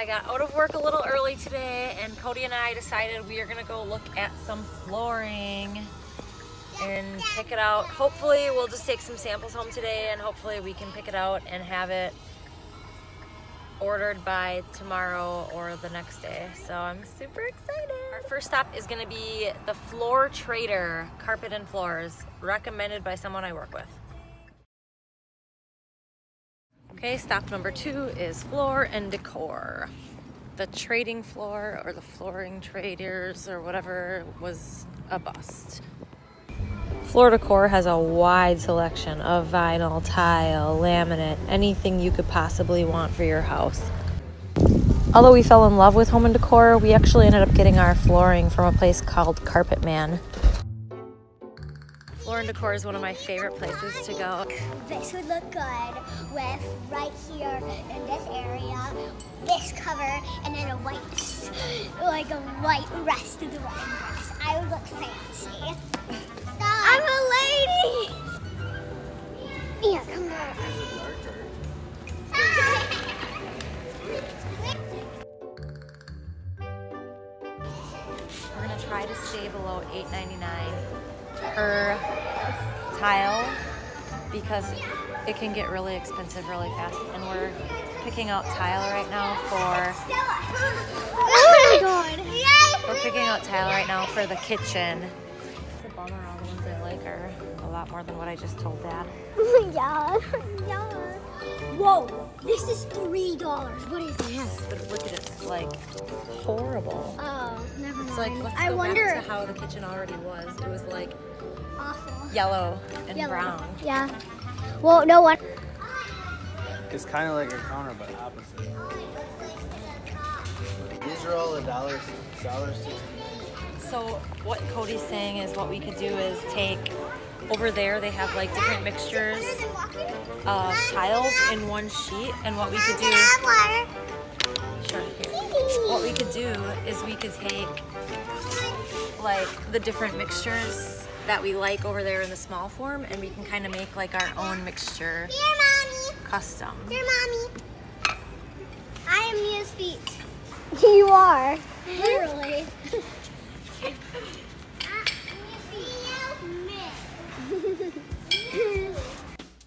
I got out of work a little early today, and Cody and I decided we are gonna go look at some flooring and pick it out. Hopefully we'll just take some samples home today, and hopefully we can pick it out and have it ordered by tomorrow or the next day. So I'm super excited. Our first stop is gonna be the Floor Trader Carpet and Floors, recommended by someone I work with. Okay, stop number 2 is Floor Decor. The trading floor, or the flooring traders, or whatever, was a bust. Floor Decor has a wide selection of vinyl, tile, laminate, anything you could possibly want for your house. Although we fell in love with home and decor, we actually ended up getting our flooring from a place called Carpet Man. Floor Decor is one of my favorite places to go. This would look good with right here in this area, this cover, and then a white, like a white rest of the wedding dress. I would look fancy. I'm a lady! Yeah, come back. We're gonna try to stay below $8.99 per tile because it can get really expensive really fast, and we're picking out tile right now for Oh my god! we're picking out tile right now for the kitchen. It's a bummer, all the ones I like are a lot more than what I just told Dad. Yeah. Whoa, this is $3. What is this? Yes, but look at it, it's like horrible. Oh, never mind. It's like, let's I go wonder back to how the kitchen already was. It was like awful. yellow and brown. Yeah. Well, no one. It's kind of like a counter, but opposite. These are all $1.60. So what Cody's saying is what we could do is take, over there they have like different mixtures of tiles in one sheet, and what we could do, sure, here. What we could do is we could take like the different mixtures that we like over there in the small form, and we can kind of make like our own mixture custom. Here, Mommy. I am Mia's feet. You are. Literally.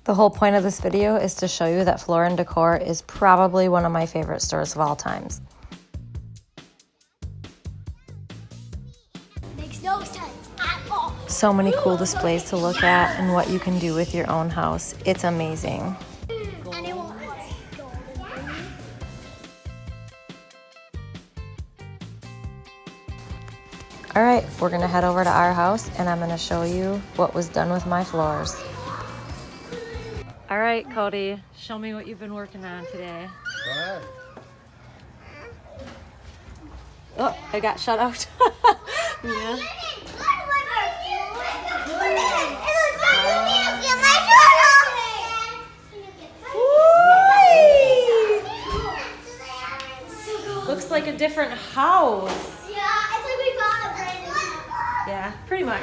The whole point of this video is to show you that Floor Decor is probably one of my favorite stores of all times. Makes no sense at all. So many cool displays to look at and what you can do with your own house. It's amazing. And it won't work. All right, we're gonna head over to our house and I'm gonna show you what was done with my floors. All right, Cody, show me what you've been working on today. Go ahead. Oh, I got shut out. Yeah. Looks like a different house. Yeah, it's like we bought a brand new. Yeah, pretty much.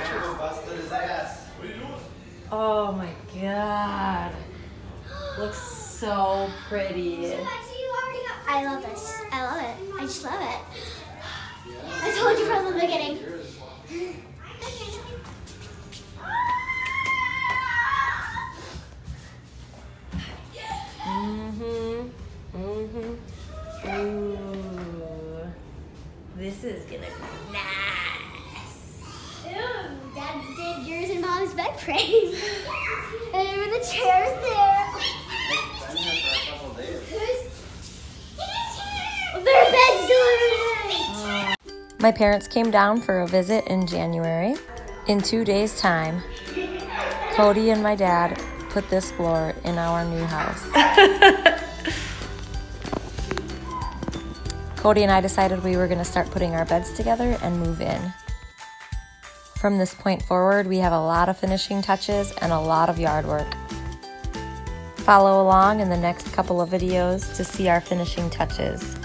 Oh my God. Looks so pretty. I love this. I love it. I just love it. I told you from the beginning. Ooh. This is gonna be nice. Ooh, Dad did yours and Mom's bed frame. And there were the chairs there. Their bed's delivered. My parents came down for a visit in January. In 2 days' time, Cody and my dad put this floor in our new house. Cody and I decided we were going to start putting our beds together and move in. From this point forward, we have a lot of finishing touches and a lot of yard work. Follow along in the next couple of videos to see our finishing touches.